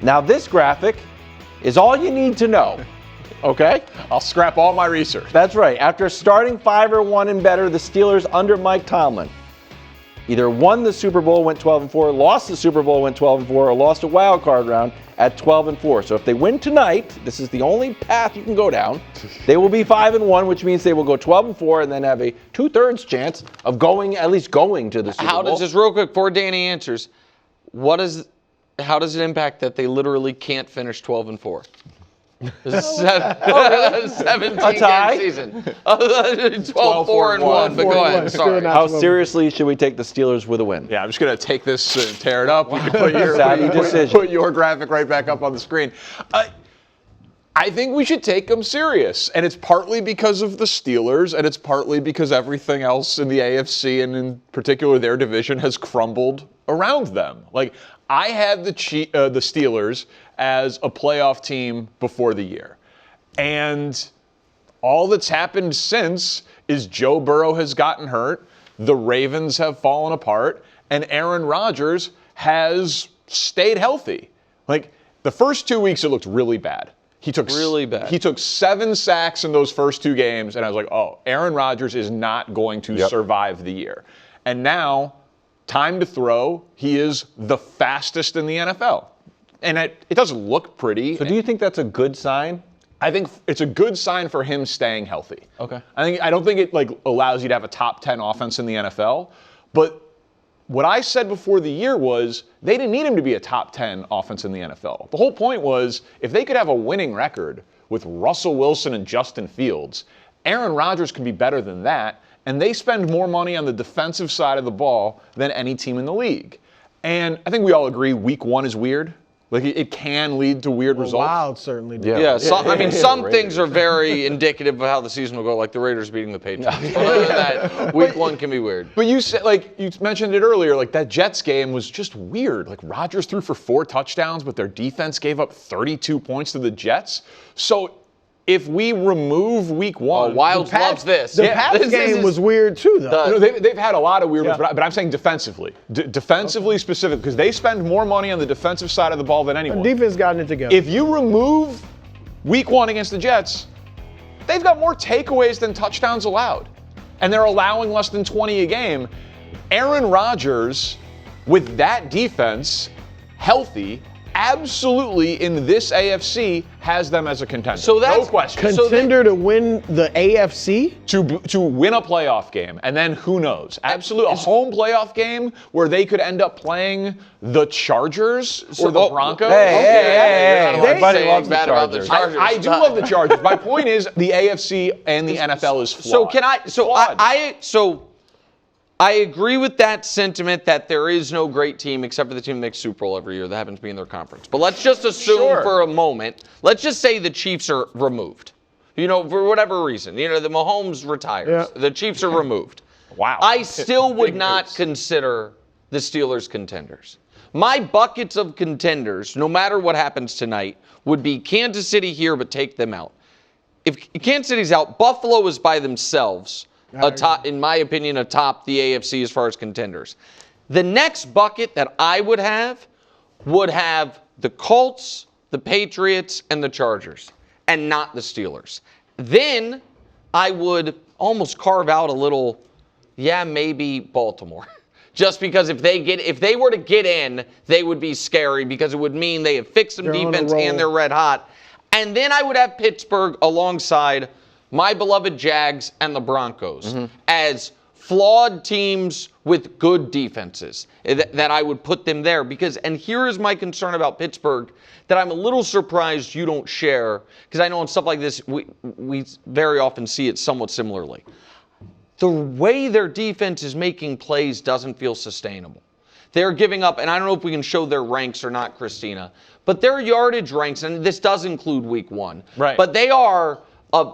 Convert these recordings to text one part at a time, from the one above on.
Now this graphic is all you need to know. Okay? I'll scrap all my research. That's right. After starting 5-1 and better, the Steelers under Mike Tomlin either won the Super Bowl, went 12-4, lost the Super Bowl, went 12-4, or lost a wild card round at 12-4. So if they win tonight, this is the only path you can go down. They will be 5-1, which means they will go 12-4 and then have a 2/3 chance of at least going to the Super Bowl. How does this, real quick, before Danny answers, how does it impact that they literally can't finish 12-4? 17-game season. 12-4-1, but go ahead. Sorry. How seriously should we take the Steelers with a win? Yeah, I'm just going to take this and tear it up. You can put your graphic right back up on the screen. I think we should take them serious, and it's partly because of the Steelers, and it's partly because everything else in the AFC, and in particular their division, has crumbled around them. Like, I had the Steelers as a playoff team before the year, and all that's happened since is Joe Burrow has gotten hurt, the Ravens have fallen apart, and Aaron Rodgers has stayed healthy. Like, the first 2 weeks, it looked really bad. He took 7 sacks in those first 2 games, and I was like, oh, Aaron Rodgers is not going to survive the year. And now, time to throw, he is the fastest in the NFL. And it doesn't look pretty. So do you think that's a good sign? I think it's a good sign for him staying healthy. Okay. I don't think it allows you to have a top 10 offense in the NFL, but what I said before the year was they didn't need him to be a top 10 offense in the NFL. The whole point was if they could have a winning record with Russell Wilson and Justin Fields, Aaron Rodgers can be better than that, and they spend more money on the defensive side of the ball than any team in the league. And I think we all agree week 1 is weird. Like, it can lead to weird results. Wild certainly does. Yeah, some things are very indicative of how the season will go, like the Raiders beating the Patriots. Other than that, week 1 can be weird. But you said, you mentioned it earlier, that Jets game was just weird. Like, Rodgers threw for 4 touchdowns, but their defense gave up 32 points to the Jets. So if we remove week 1, Wilds loves this. The Pats game was weird too, though. They've had a lot of weird ones, but I'm saying defensively. Defensively specific, because they spend more money on the defensive side of the ball than anyone. The defense gotten it together. If you remove week 1 against the Jets, they've got more takeaways than touchdowns allowed. And they're allowing less than 20 a game. Aaron Rodgers, with that defense, healthy, absolutely in this AFC has them as a contender. So that's no question. Contender to win the AFC? To win a playoff game, and then who knows? Absolutely, a home playoff game where they could end up playing the Chargers or the Broncos. Everybody loves the Chargers. I do love the Chargers. My point is the AFC and the NFL is flawed. I agree with that sentiment that there is no great team except for the team that makes Super Bowl every year that happens to be in their conference. But let's just assume for a moment, let's just say the Chiefs are removed. For whatever reason. The Mahomes retires. Yeah. The Chiefs are removed. Wow. I still would not consider the Steelers contenders. My buckets of contenders, no matter what happens tonight, would be Kansas City here, but take them out. If Kansas City's out, Buffalo is by themselves. In my opinion, atop the AFC as far as contenders. The next bucket that I would have the Colts, the Patriots, and the Chargers, and not the Steelers. Then I would almost carve out a little, maybe Baltimore. Just because if they were to get in, they would be scary because it would mean they have fixed some defense and they're red hot. And then I would have Pittsburgh alongside my beloved Jags and the Broncos as flawed teams with good defenses, that I would put them there. And here is my concern about Pittsburgh that I'm a little surprised you don't share, because I know in stuff like this, we very often see it somewhat similarly. The way their defense is making plays doesn't feel sustainable. They're giving up, and I don't know if we can show their ranks or not, Christina, but their yardage ranks, and this does include week 1, right? But they are a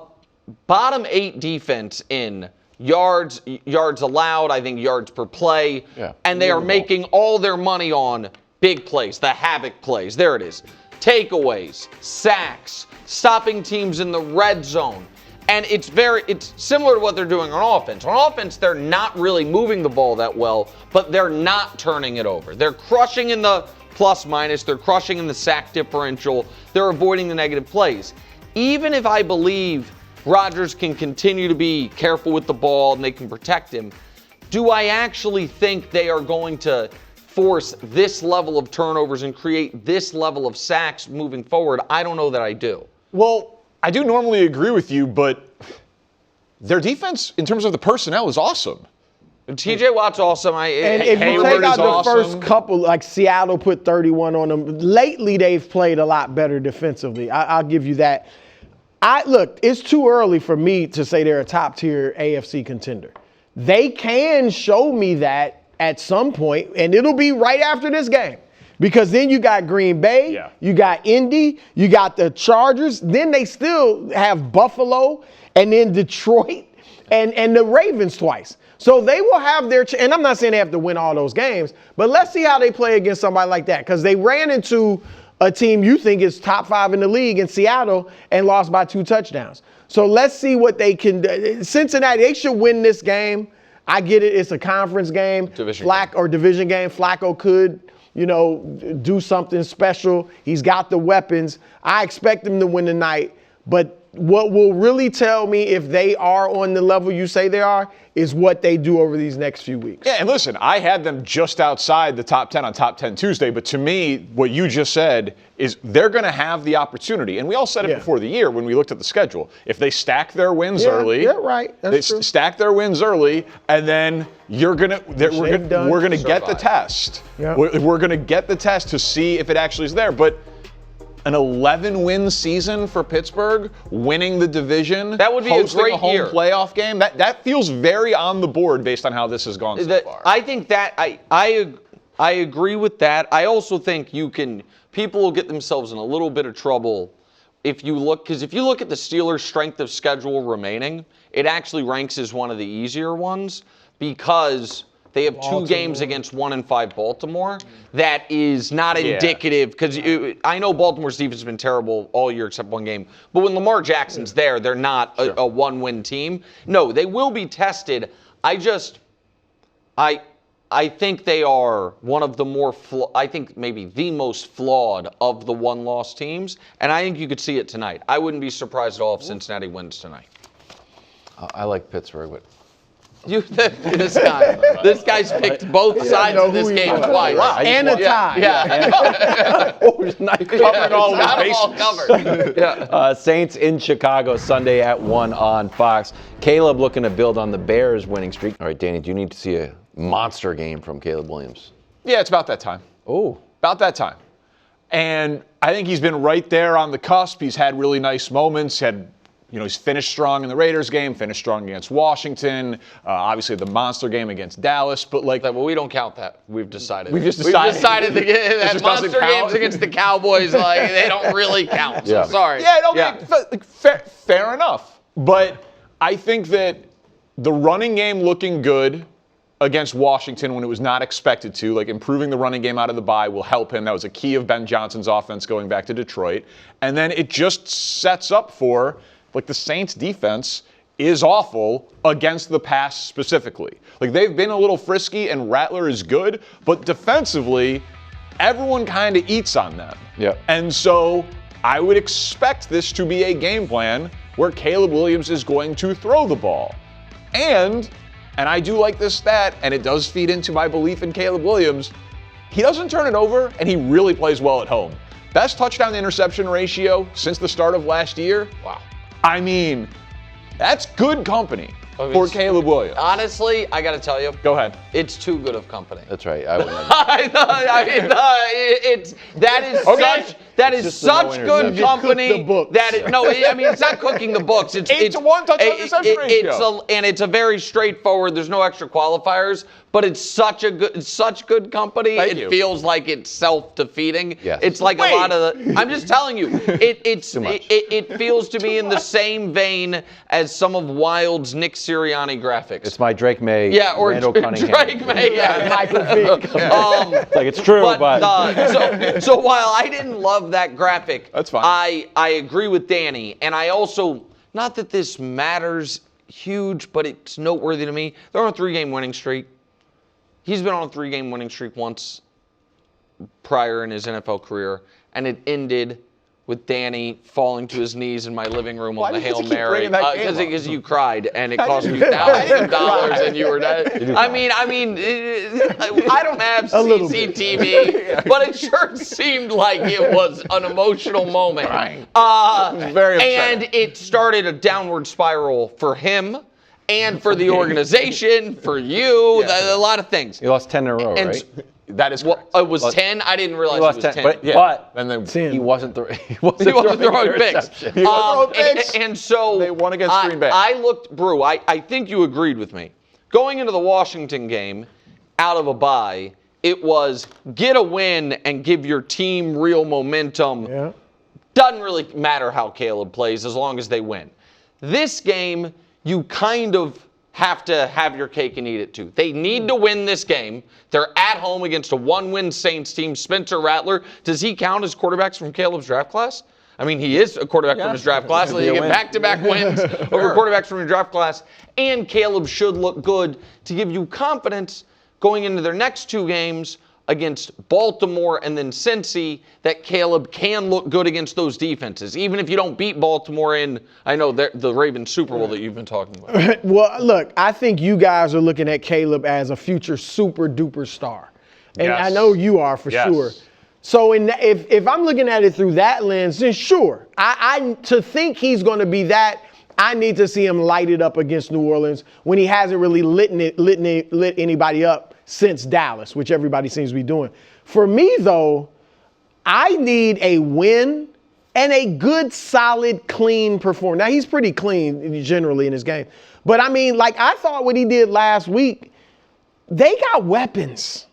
bottom 8 defense in yards allowed, I think yards per play, and they are making all their money on big plays, the havoc plays. There it is. Takeaways, sacks, stopping teams in the red zone. And it's similar to what they're doing on offense. On offense, they're not really moving the ball that well, but they're not turning it over. They're crushing in the plus minus. They're crushing in the sack differential. They're avoiding the negative plays. Even if I believe Rodgers can continue to be careful with the ball and they can protect him, do I actually think they are going to force this level of turnovers and create this level of sacks moving forward? I don't know that I do. Well, I do normally agree with you, but their defense, in terms of the personnel, is awesome. TJ Watt's awesome. And if you take out the first couple, like Seattle put 31 on them, lately they've played a lot better defensively. I'll give you that. Look, it's too early for me to say they're a top-tier AFC contender. They can show me that at some point, and it'll be right after this game. Because then you got Green Bay, you got Indy, you got the Chargers, then they still have Buffalo, and then Detroit, and the Ravens twice. So they will have their and I'm not saying they have to win all those games, but let's see how they play against somebody like that. Because they ran into a team you think is top 5 in the league in Seattle and lost by 2 touchdowns. So let's see what they can do. Cincinnati, they should win this game. I get it. It's a conference game. Division game. Flacco could, do something special. He's got the weapons. I expect him to win tonight. But what will really tell me if they are on the level you say they are is what they do over these next few weeks. Yeah, and listen, I had them just outside the top 10 on Top 10 Tuesday, but to me, what you just said is they're going to have the opportunity, and we all said it before the year when we looked at the schedule. If they stack their wins early, That's true. Stack their wins early, and then we're going to get the test. Yeah. We're going to get the test to see if it actually is there, but an 11-win season for Pittsburgh, winning the division, that would be hosting a great home year. Playoff game. That feels very on the board based on how this has gone so far. I think that I agree with that. I also think people will get themselves in a little bit of trouble if you look at the Steelers' strength of schedule remaining, it actually ranks as one of the easier ones because they have Baltimore. 2 games against 1-5 Baltimore. That is not indicative because I know Baltimore's defense has been terrible all year except 1 game. But when Lamar Jackson's there, they're not a 1-win team. No, they will be tested. I think they are one of the I think maybe the most flawed of the 1-loss teams. And I think you could see it tonight. I wouldn't be surprised at all if Cincinnati wins tonight. I like Pittsburgh, but this guy's picked both sides of this game twice. Wow. And a tie. Covering all the bases. Saints in Chicago Sunday at 1 on Fox. Caleb looking to build on the Bears winning streak. All right, Danny, do you need to see a monster game from Caleb Williams? Yeah, it's about that time. Oh. About that time. And I think he's been right there on the cusp. He's had really nice moments. He's finished strong in the Raiders game, finished strong against Washington, obviously the monster game against Dallas, but well, we don't count that. We've decided. We've decided that monster games against the Cowboys, they don't really count. So sorry. Fair enough. But I think that the running game looking good against Washington when it was not expected to, improving the running game out of the bye will help him. That was a key of Ben Johnson's offense going back to Detroit. And then it just sets up for the Saints defense is awful against the pass specifically. They've been a little frisky and Rattler is good, but defensively, everyone kind of eats on them. Yeah. And so I would expect this to be a game plan where Caleb Williams is going to throw the ball. And I do like this stat, and it does feed into my belief in Caleb Williams, he doesn't turn it over and he really plays well at home. Best touchdown to interception ratio since the start of last year. Wow. I mean, that's good company for Caleb Williams. Honestly, I got to tell you. Go ahead. It's too good of company. That's right. I would never. That is such good company. It's not cooking the books. It's 8-to-1 touchdown interception ratio. It's a very straightforward. There's no extra qualifiers, but it's such good company. It feels like it's self-defeating. Yes. It's like a lot of the. I'm just telling you, it feels to me in the same vein as some of Wild's Nick Sirianni graphics. It's my Drake May. Yeah, or Randall Cunningham. Drake May. Yeah, Michael Vick. It's true, but so while I didn't love that graphic, that's fine. I agree with Danny, and I also, not that this matters huge, but it's noteworthy to me. They're on a 3-game winning streak. He's been on a 3-game winning streak once. prior in his NFL career, and it ended with Danny falling to his knees in my living room on the Hail Mary because you cried and it cost you thousands of dollars and you were dead. I mean, I don't have CCTV, but it sure seemed like it was an emotional moment. Very upsetting. And it started a downward spiral for him and for the organization, for you, a lot of things. He lost 10 in a row, right? That is correct. It was 10. I didn't realize it was 10. But and then he wasn't throwing picks. And so they won against Green Bay. I looked, Brew, I think you agreed with me. Going into the Washington game out of a bye, it was get a win and give your team real momentum. Yeah. Doesn't really matter how Caleb plays as long as they win. This game, you kind of have to have your cake and eat it too. They need to win this game. They're at home against a one-win Saints team. Spencer Rattler, does he count as quarterbacks from Caleb's draft class? I mean, he is a quarterback from his draft class. So you get back-to-back wins over quarterbacks from your draft class. And Caleb should look good to give you confidence going into their next two games against Baltimore and then Cincy, that Caleb can look good against those defenses, even if you don't beat Baltimore in, I know, the Ravens Super Bowl that you've been talking about. Well, look, I think you guys are looking at Caleb as a future super-duper star. And I know you are for sure. So if I'm looking at it through that lens, then sure. To think he's going to be that, I need to see him light it up against New Orleans when he hasn't really lit anybody up since Dallas, which everybody seems to be doing. For me, though, I need a win and a good, solid, clean performance. Now, he's pretty clean generally in his game. But, I mean, like, I thought what he did last week, they got weapons.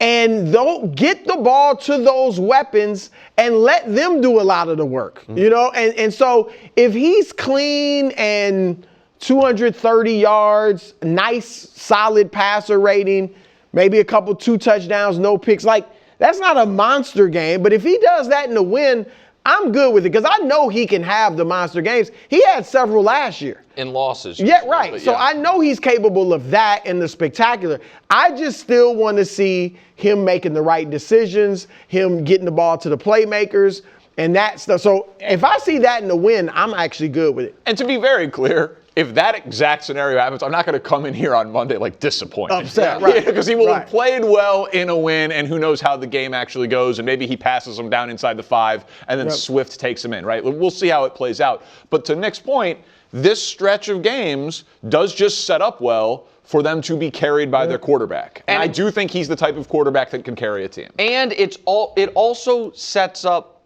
And get the ball to those weapons and let them do a lot of the work, you know? And so if he's clean and 230 yards, nice, solid passer rating, maybe a couple 2 touchdowns, no picks. Like, that's not a monster game. But if he does that in the win, I'm good with it because I know he can have the monster games. He had several last year. In losses. Yeah, right. So I know he's capable of that and the spectacular. I just still want to see him making the right decisions, him getting the ball to the playmakers, and that stuff. So if I see that in the win, I'm actually good with it. And to be very clear, if that exact scenario happens, I'm not going to come in here on Monday like disappointed. Upset, right. Because he will have played well in a win, and who knows how the game actually goes, and maybe he passes him down inside the 5, and then Swift takes him in, right? We'll see how it plays out. But to Nick's point, this stretch of games does just set up well for them to be carried by their quarterback. And I do think he's the type of quarterback that can carry a team. And it also sets up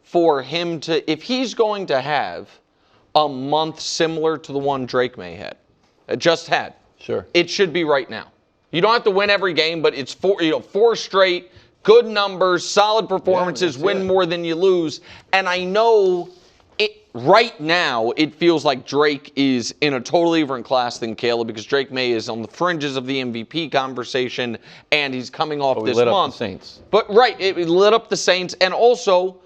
for him to, if he's going to have a month similar to the one Drake May just had. Sure. It should be right now. You don't have to win every game, but it's 4 straight, good numbers, solid performances, win more than you lose. And I know right now it feels like Drake is in a totally different class than Caleb because Drake May is on the fringes of the MVP conversation and he's coming off this month. month. Up the Saints. But it lit up the Saints, and also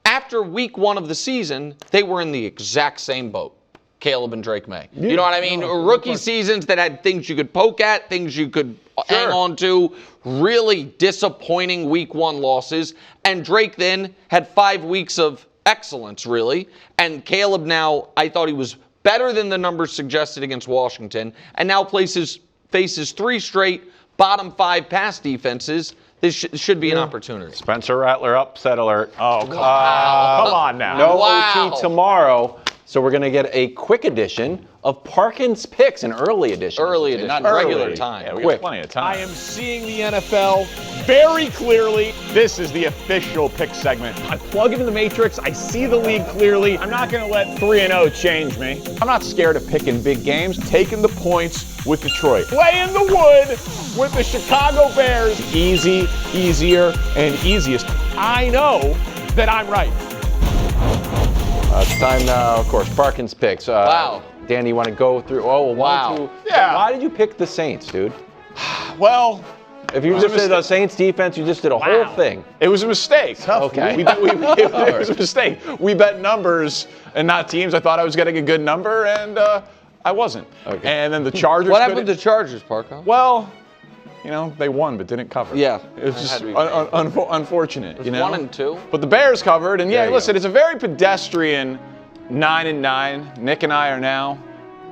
after week 1 of the season, they were in the exact same boat, Caleb and Drake May. You know what I mean? Rookie seasons that had things you could poke at, things you could hang on to, really disappointing week 1 losses. And Drake then had 5 weeks of excellence, really. And Caleb now, I thought he was better than the numbers suggested against Washington, and now faces 3 straight bottom 5 pass defenses. This should be an opportunity. Spencer Rattler upset alert. Oh, come on now. No OT tomorrow. So we're going to get a quick edition of Parkins Picks, an early edition. Early edition, not regular time. Yeah, we got plenty of time. I am seeing the NFL very clearly. This is the official pick segment. I plug into the matrix. I see the league clearly. I'm not going to let 3-0 change me. I'm not scared of picking big games, taking the points with Detroit. Play in the wood with the Chicago Bears. Easy, easier, and easiest. I know that I'm right. It's time now, of course, Parkins Picks. Wow. Danny, you want to go through? Oh, wow. Yeah. Why did you pick the Saints, dude? Well, if you just did a Saints defense, you just did a whole thing. it was a mistake. Okay. It was a mistake. We bet numbers and not teams. I thought I was getting a good number, and I wasn't. Okay. And then the Chargers. What happened to the Chargers, Parko? Well, they won but didn't cover. Yeah. It was just unfortunate, 1 and 2. But the Bears covered, and listen, it's a very pedestrian 9-9. Nick and I are now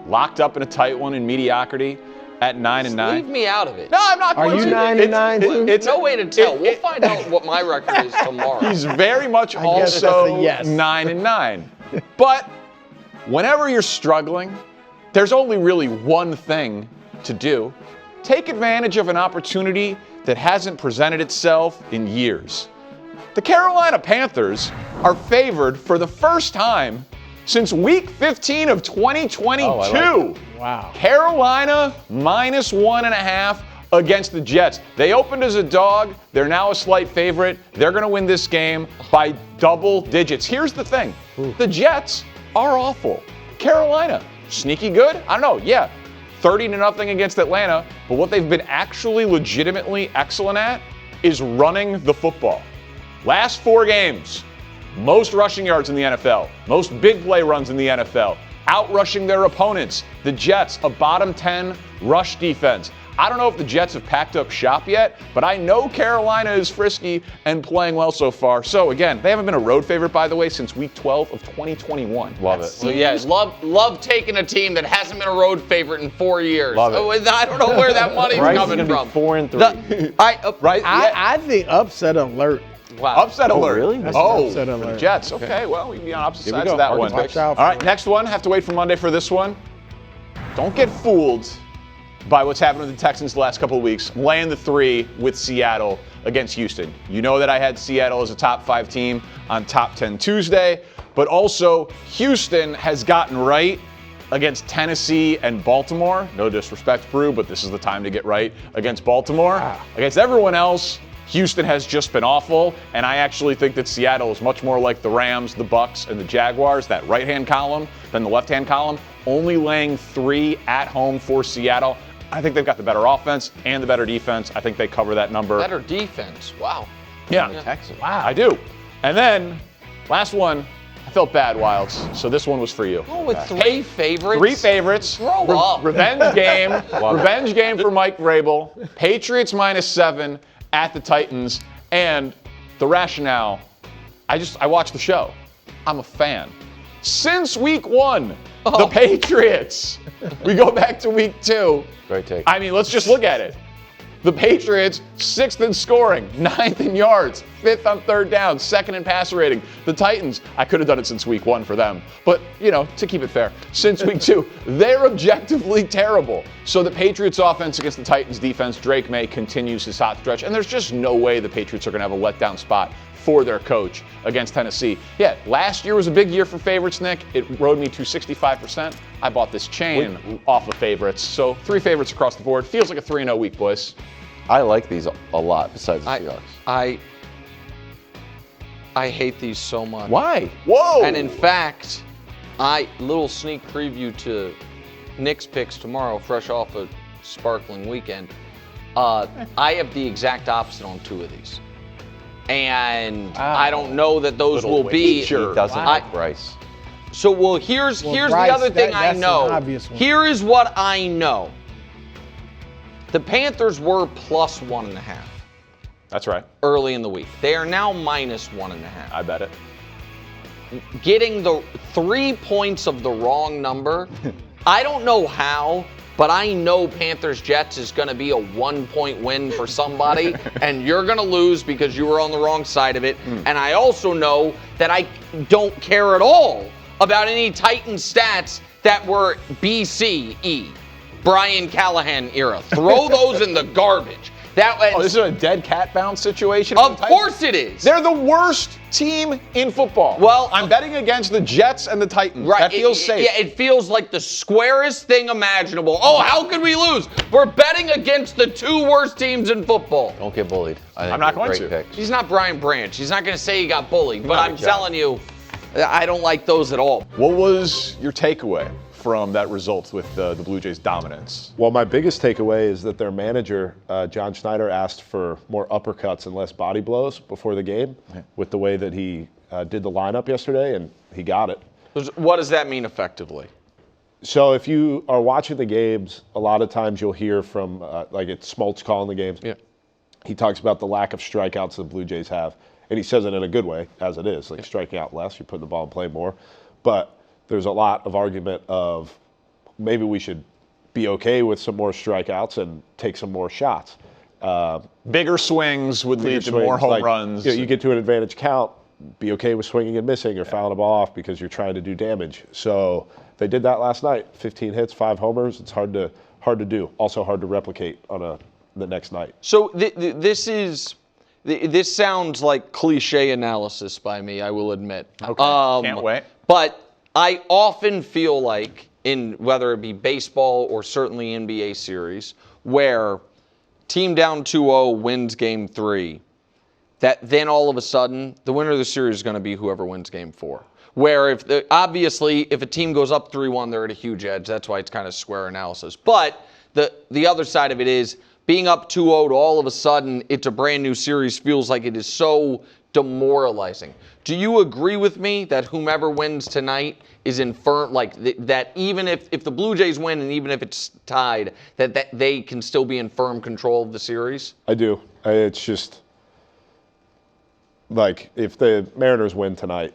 locked up in a tight one in mediocrity at 9-9. Leave me out of it. No, I'm not going to. Are you 9-9 too? It's no way to tell. We'll find out what my record is tomorrow. He's very much guess also that's a yes. 9-9. But whenever you're struggling, there's only really one thing to do. Take advantage of an opportunity that hasn't presented itself in years. The Carolina Panthers are favored for the first time since Week 15 of 2022. Oh, I like Wow. Carolina -1.5 against the Jets. They opened as a dog. They're now a slight favorite. They're going to win this game by double digits. Here's the thing. The Jets are awful. Carolina, sneaky good? I don't know. Yeah, 30-0 against Atlanta. But what they've been actually legitimately excellent at is running the football. Last 4 games, most rushing yards in the NFL, most big play runs in the NFL, out-rushing their opponents. The Jets, a bottom 10 rush defense. I don't know if the Jets have packed up shop yet, but I know Carolina is frisky and playing well so far. So again, they haven't been a road favorite, by the way, since Week 12 of 2021. Love it. So yeah, love taking a team that hasn't been a road favorite in 4 years. Love it. Oh, I don't know where that money's Bryce coming is from. gonna be 4-3. Right? I think upset alert. Wow. Upset alert. really? That's Oh, an upset for the alert. Jets. Okay, well, we can be on opposite Here we sides go. of that Marcus one. picks. All right, next one. Have to wait for Monday for this one. Don't get fooled by what's happened with the Texans the last couple of weeks. I'm laying the 3 with Seattle against Houston. You know that I had Seattle as a top 5 team on Top 10 Tuesday, but also Houston has gotten right against Tennessee and Baltimore. No disrespect, Brew, but this is the time to get right against Baltimore. Against everyone else, Houston has just been awful, and I actually think that Seattle is much more like the Rams, the Bucks, and the Jaguars, that right-hand column, than the left-hand column. Only laying 3 at home for Seattle. I think they've got the better offense and the better defense. I think they cover that number. Better defense. Wow. Yeah. Texas. Wow. I do. And then, last one, I felt bad, Wilds, so this one was for you. Oh, with 3 favorites? 3 favorites. Grow up. Revenge game. Revenge game for Mike Vrabel. Patriots -7 at the Titans. And the rationale, I watched the show. I'm a fan. Since Week 1, the Patriots. We go back to Week 2. Great take. I mean, let's just look at it. The Patriots, 6th in scoring, 9th in yards, 5th on 3rd down, 2nd in passer rating. The Titans, I could have done it since Week 1 for them. But, to keep it fair, since Week 2, they're objectively terrible. So the Patriots offense against the Titans defense, Drake May continues his hot stretch. And there's just no way the Patriots are going to have a letdown spot for their coach against Tennessee. Yeah, last year was a big year for favorites, Nick. It rode me to 65%. I bought this chain off of favorites. So 3 favorites across the board. Feels like a 3-0 week, boys. I like these a lot besides the Seahawks. I hate these so much. Why? Whoa! And in fact, little sneak preview to Nick's picks tomorrow, fresh off a sparkling weekend. I have the exact opposite on 2 of these. And I don't know that those will be. He doesn't like Bryce. So, here's Bryce, the other thing I that's know. an obvious one. Here is what I know. The Panthers were +1.5 That's right. early in the week. They are now -1.5. I bet it. Getting the 3 points of the wrong number, I don't know how, but I know Panthers-Jets is going to be a 1-point win for somebody, and you're going to lose because you were on the wrong side of it. And I also know that I don't care at all about any Titan stats that were BCE, Brian Callahan era. Throw those in the garbage. This is a dead cat bounce situation? Of course it is. They're the worst team in football. Well, I'm betting against the Jets and the Titans. Right. That feels safe. Yeah, it feels like the squarest thing imaginable. Oh, how could we lose? We're betting against the 2 worst teams in football. Don't get bullied. I'm not going to. Picks. He's not Brian Branch. He's not going to say he got bullied, but I'm telling you, I don't like those at all. What was your takeaway from that result with the Blue Jays' dominance? Well, my biggest takeaway is that their manager, John Schneider, asked for more uppercuts and less body blows before the game with the way that he did the lineup yesterday, and he got it. What does that mean effectively? So if you are watching the games, a lot of times you'll hear from, like it's Smoltz calling the games. Yeah. He talks about the lack of strikeouts the Blue Jays have. And he says it in a good way, as it is. Like striking out less, you put the ball in play more. But there's a lot of argument of maybe we should be okay with some more strikeouts and take some more shots. Bigger swings would lead to more home runs. You get to an advantage count, be okay with swinging and missing or fouling the ball off because you're trying to do damage. So they did that last night. 15 hits, 5 homers. It's hard to do. Also hard to replicate on the next night. So this sounds like cliche analysis by me, I will admit. Okay. Can't wait. But I often feel like in whether it be baseball or certainly NBA series, where team down 2-0 wins game 3, that then all of a sudden the winner of the series is going to be whoever wins game 4. Where obviously if a team goes up 3-1, they're at a huge edge. That's why it's kind of square analysis. But the other side of it is being up 2-0 to all of a sudden it's a brand new series feels like it is so demoralizing. Do you agree with me that whomever wins tonight is infirm, like that even if the Blue Jays win and even if it's tied, that they can still be in firm control of the series? I do. It's just like if the Mariners win tonight,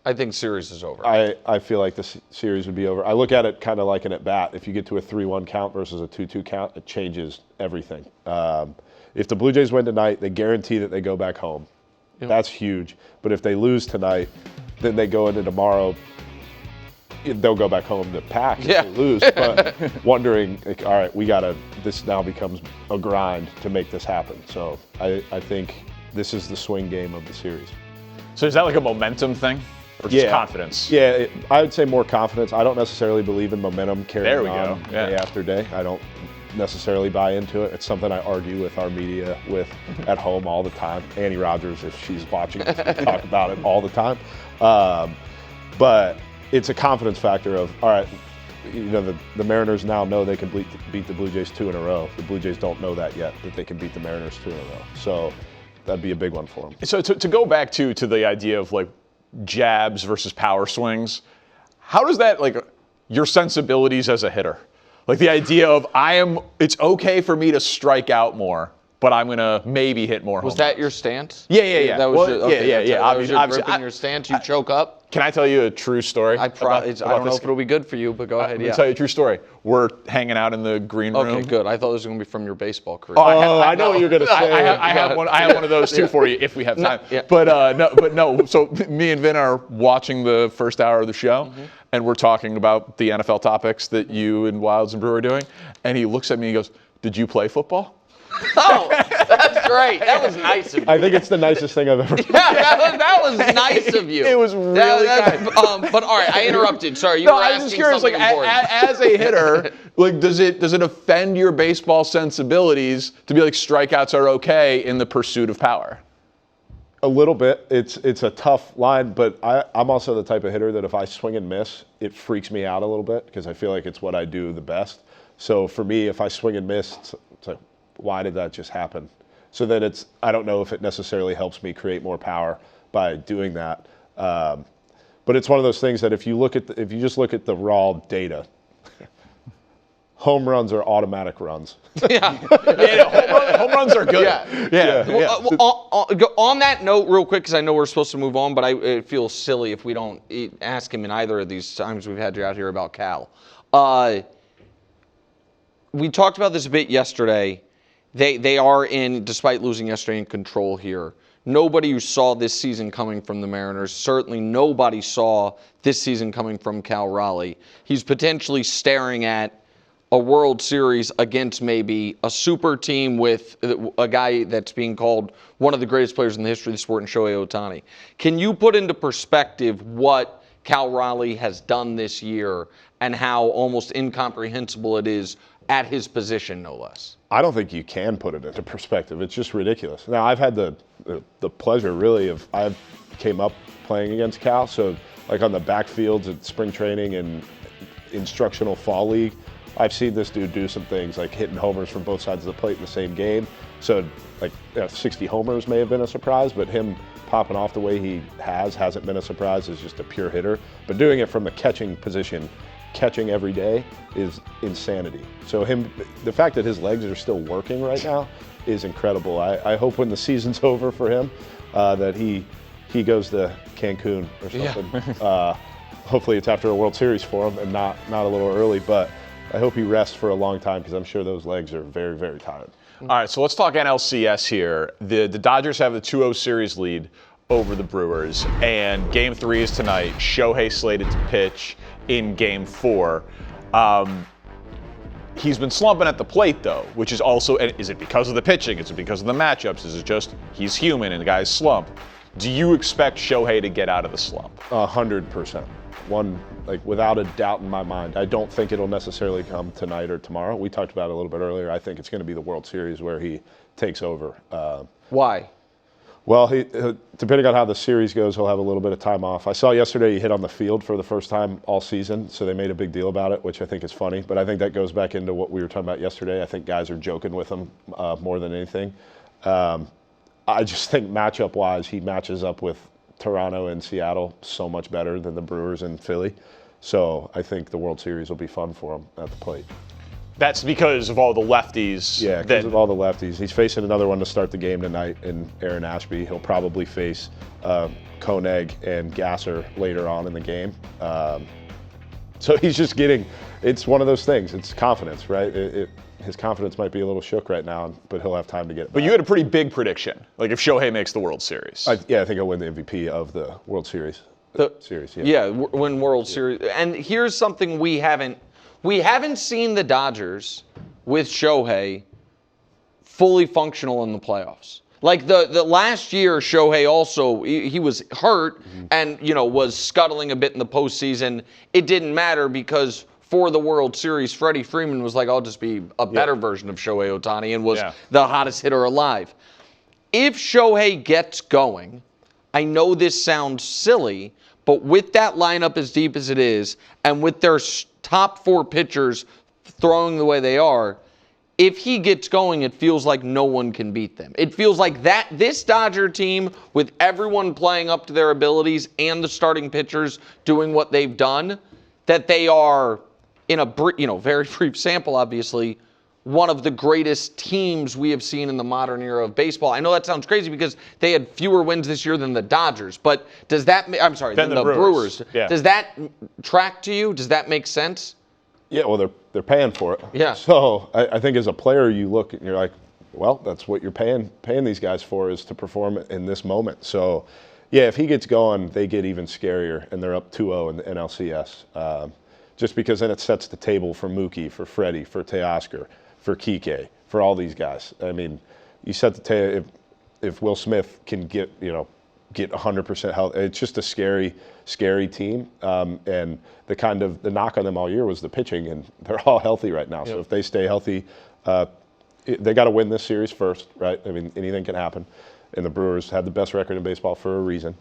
I think series is over. I feel like the series would be over. I look at it kind of like an at-bat. If you get to a 3-1 count versus a 2-2 count, it changes everything. If the Blue Jays win tonight, they guarantee that they go back home. Yep. That's huge. But if they lose tonight, then they go into tomorrow, they'll go back home to pack if they lose. But wondering, like, all right, this now becomes a grind to make this happen. So I think this is the swing game of the series. So is that like a momentum thing? Or just confidence? Yeah, I would say more confidence. I don't necessarily believe in momentum carrying on day after day. I don't necessarily buy into it. It's something I argue with our media at home all the time. Annie Rogers, if she's watching, we talk about it all the time. But it's a confidence factor of, all right, the Mariners now know they can beat the Blue Jays 2 in a row. The Blue Jays don't know that yet, that they can beat the Mariners 2 in a row. So that'd be a big one for them. So to go back to the idea of like jabs versus power swings, how does that, like, your sensibilities as a hitter? Like the idea of it's okay for me to strike out more, but I'm gonna maybe hit more. Was that your stance? Yeah. That was Obviously, gripping your stance. You choke up. Can I tell you a true story? I don't know if it'll be good for you, but go ahead. Let me tell you a true story. We're hanging out in the green room. Okay, good. I thought it was going to be from your baseball career. I know what you're going to say. I have one of those too for you if we have time. No. So me and Vin are watching the first hour of the show, and we're talking about the NFL topics that you and Wilds and Brewer are doing. And he looks at me and he goes, "Did you play football?" Oh, that's great. That was nice of you. I think it's the nicest thing I've ever done. Yeah, that was nice of you. It was really kind. But all right, I interrupted. Sorry, you were asking. I was just curious, something important. As a hitter, like, does it offend your baseball sensibilities to be like strikeouts are okay in the pursuit of power? A little bit. It's a tough line, but I'm also the type of hitter that if I swing and miss, it freaks me out a little bit because I feel like it's what I do the best. So for me, if I swing and miss, it's like, why did that just happen? So then I don't know if it necessarily helps me create more power by doing that. But it's one of those things that if you just look at the raw data, home runs are automatic runs. Home runs are good. On that note, real quick, because I know we're supposed to move on, but it feels silly if we don't ask him in either of these times we've had you out here about Cal. We talked about this a bit yesterday. They are despite losing yesterday, in control here. Nobody who saw this season coming from the Mariners, certainly nobody saw this season coming from Cal Raleigh. He's potentially staring at a World Series against maybe a super team with a guy that's being called one of the greatest players in the history of the sport in Shohei Ohtani. Can you put into perspective what Cal Raleigh has done this year and how almost incomprehensible it is at his position, no less? I don't think you can put it into perspective. It's just ridiculous. Now, I've had the pleasure, really, I've came up playing against Cal, so like on the backfields at spring training and instructional fall league, I've seen this dude do some things like hitting homers from both sides of the plate in the same game. So like 60 homers may have been a surprise, but him popping off the way he hasn't been a surprise. Is just a pure hitter. But doing it from the catching position catching every day is insanity. So the fact that his legs are still working right now is incredible. I hope when the season's over for him that he goes to Cancun or something. Yeah. Hopefully it's after a World Series for him and not a little early, but I hope he rests for a long time because I'm sure those legs are very, very tired. All right, so let's talk NLCS here. The Dodgers have the 2-0 series lead over the Brewers, and Game 3 is tonight. Shohei slated to pitch in Game 4. He's been slumping at the plate, though, which is also, is it because of the pitching? Is it because of the matchups? Is it just he's human and the guy's slump? Do you expect Shohei to get out of the slump? 100%. Without a doubt in my mind. I don't think it'll necessarily come tonight or tomorrow. We talked about it a little bit earlier. I think it's going to be the World Series where he takes over. Why? Well, depending on how the series goes, he'll have a little bit of time off. I saw yesterday he hit on the field for the first time all season, so they made a big deal about it, which I think is funny. But I think that goes back into what we were talking about yesterday. I think guys are joking with him more than anything. I just think matchup-wise, he matches up with Toronto and Seattle so much better than the Brewers and Philly. So I think the World Series will be fun for him at the plate. That's because of all the lefties. Yeah, because of all the lefties. He's facing another one to start the game tonight in Aaron Ashby. He'll probably face Koenig and Gasser later on in the game. So he's just it's one of those things. It's confidence, right? His confidence might be a little shook right now, but he'll have time to get it back. But you had a pretty big prediction, like if Shohei makes the World Series. I think he'll win the MVP of the World Series. Win World Series. And here's something we haven't seen the Dodgers with Shohei fully functional in the playoffs. Like the last year, Shohei also, he was hurt and, was scuttling a bit in the postseason. It didn't matter because for the World Series, Freddie Freeman was like, I'll just be a better version of Shohei Ohtani and was the hottest hitter alive. If Shohei gets going, I know this sounds silly, but with that lineup as deep as it is and with their top 4 pitchers throwing the way they are, if he gets going, it feels like no one can beat them. It feels like this Dodger team, with everyone playing up to their abilities and the starting pitchers doing what they've done, that they are, in a very brief sample, obviously, one of the greatest teams we have seen in the modern era of baseball. I know that sounds crazy because they had fewer wins this year than the Dodgers, but than the Brewers. Yeah. Does that track to you? Does that make sense? Yeah, well, they're paying for it. Yeah. So I think as a player, you look and you're like, well, that's what you're paying these guys for, is to perform in this moment. So, yeah, if he gets going, they get even scarier, and they're up 2-0 in the NLCS. Just because then it sets the table for Mookie, for Freddie, for Teoscar, for Kike, for all these guys. I mean, you set the table. If Will Smith can get 100% health, it's just a scary team. And the knock on them all year was the pitching, and they're all healthy right now. So if they stay healthy, they got to win this series first, right? I mean, anything can happen. And the Brewers had the best record in baseball for a reason.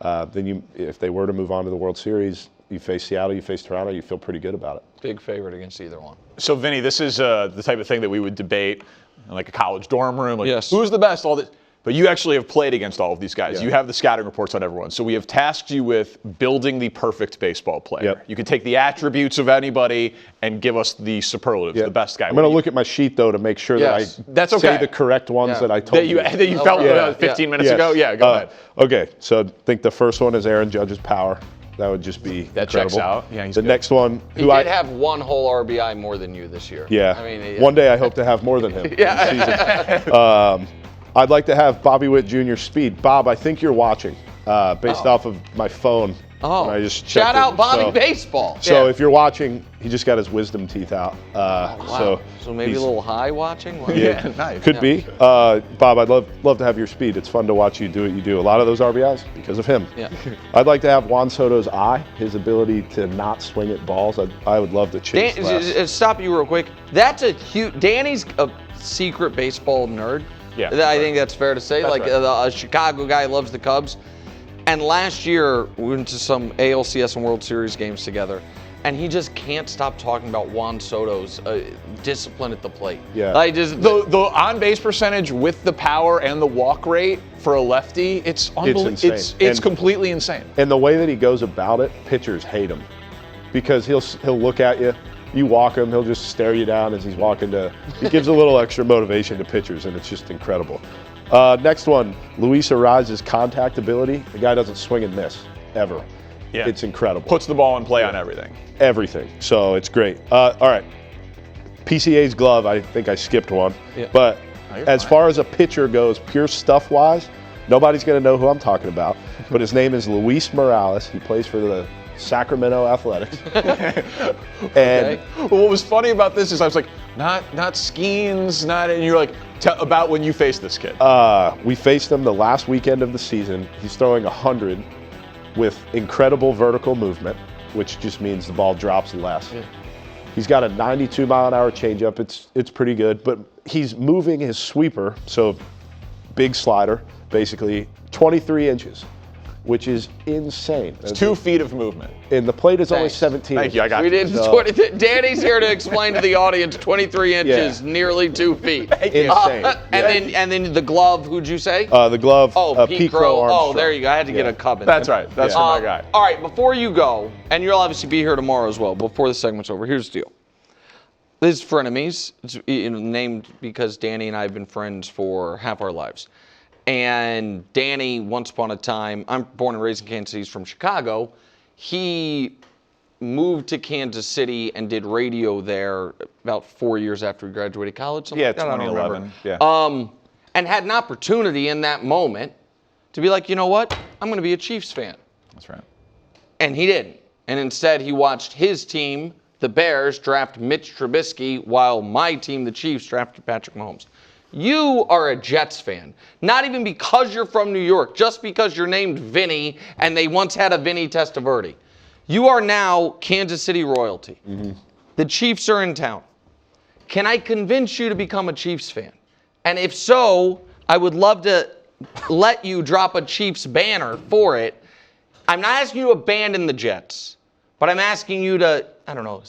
If they were to move on to the World Series, you face Seattle, you face Toronto, you feel pretty good about it. Big favorite against either one. So, Vinny, this is the type of thing that we would debate in like a college dorm room. Like, yes. Who's the best? All this. But you actually have played against all of these guys. Yeah. You have the scouting reports on everyone. So we have tasked you with building the perfect baseball player. Yep. You can take the attributes of anybody and give us the superlatives, the best guy. I'm going to look at my sheet, though, to make sure that I say the correct ones that I told you. That you felt 15 minutes ago? Yeah, go ahead. Okay, so I think the first one is Aaron Judge's power. That would just be that incredible. Checks out. Yeah, he's the good. Next one, he did have one whole RBI more than you this year. Yeah. I mean, one day I hope to have more than him. I'd like to have Bobby Witt Jr. speed. Bob, I think you're watching based off of my phone. Oh, I just shout out Bobby Baseball. So if you're watching, he just got his wisdom teeth out. Wow. So maybe a little high watching? Yeah, nice. Could be. Bob, I'd love to have your speed. It's fun to watch you do what you do. A lot of those RBIs because of him. Yeah. I'd like to have Juan Soto's eye, his ability to not swing at balls. I would love to chase less. Stop you real quick. That's a huge. Danny's a secret baseball nerd. Yeah. I think that's fair to say. That's right. A Chicago guy loves the Cubs. And last year, we went to some ALCS and World Series games together, and he just can't stop talking about Juan Soto's discipline at the plate. Yeah. The on-base percentage with the power and the walk rate for a lefty, it's unbelievable. It's insane. It's completely insane. And the way that he goes about it, pitchers hate him. because he'll look at you. You walk him, he'll just stare you down as he's walking he gives a little extra motivation to pitchers, and it's just incredible. Next one, Luis Arraez's contact ability. The guy doesn't swing and miss, ever. Yeah. It's incredible. Puts the ball in play on everything. Everything. So it's great. All right. PCA's glove, I think I skipped one. Yeah. But as far as a pitcher goes, pure stuff-wise, nobody's going to know who I'm talking about. But his name is Luis Morales. He plays for the Sacramento Athletics. And well, what was funny about this is I was like, not Skeens, and you're like, tell about when you faced this kid. We faced him the last weekend of the season. He's throwing 100 with incredible vertical movement, which just means the ball drops less. Yeah. He's got a 92-mile-an-hour changeup. It's pretty good, but he's moving his sweeper, so big slider, basically 23 inches, which is insane. It's 2 feet of movement. And the plate is only Thanks. 17 Thank inches. you, I got We you. did. Danny's here to explain to the audience 23 inches, nearly 2 feet. Insane. And then the glove, who'd you say? The glove, Pete Crow Armstrong. Oh, there you go. I had to get a Cubbins. That's right. That's for my guy. All right, before you go, and you'll obviously be here tomorrow as well, before the segment's over, here's the deal. This is Frenemies. It's named because Danny and I have been friends for half our lives. And Danny, once upon a time, I'm born and raised in Kansas City, he's from Chicago. He moved to Kansas City and did radio there about 4 years after he graduated college. Yeah, like that, I don't 2011. remember. And had an opportunity in that moment to be like, you know what? I'm going to be a Chiefs fan. That's right. And he didn't. And instead, he watched his team, the Bears, draft Mitch Trubisky, while my team, the Chiefs, drafted Patrick Mahomes. You are a Jets fan, not even because you're from New York, just because you're named Vinnie and they once had a Vinnie Testaverde. You are now Kansas City royalty. Mm-hmm. The Chiefs are in town. Can I convince you to become a Chiefs fan? And if so, I would love to let you drop a Chiefs banner for it. I'm not asking you to abandon the Jets, but I'm asking you to, I don't know,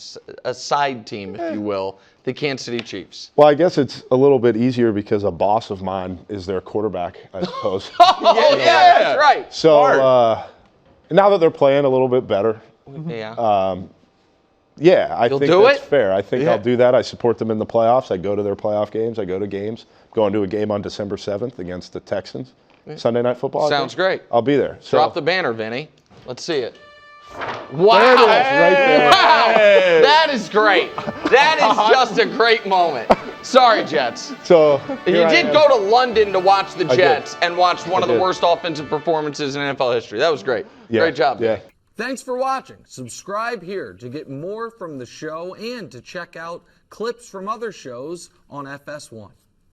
a side team, if you will, the Kansas City Chiefs. Well, I guess it's a little bit easier because a boss of mine is their quarterback, I suppose. Oh, yeah, that's right. So now that they're playing a little bit better, Yeah. I think do that's it? fair. I think I'll do that. I support them in the playoffs. I go to their playoff games. I go to games. Going to a game on December 7th against the Texans. Sunday Night Football. Sounds great. I'll be there. So, Drop the banner, Vinny. Let's see it. Wow. There it is, right there. Wow. That is great. That is just a great moment. Sorry, Jets. So You did go to London to watch the Jets did. and watch one of the did. worst offensive performances in NFL history. That was great. Yeah. Great job. Yeah. Thanks for watching. Subscribe here to get more from the show and to check out clips from other shows on FS1.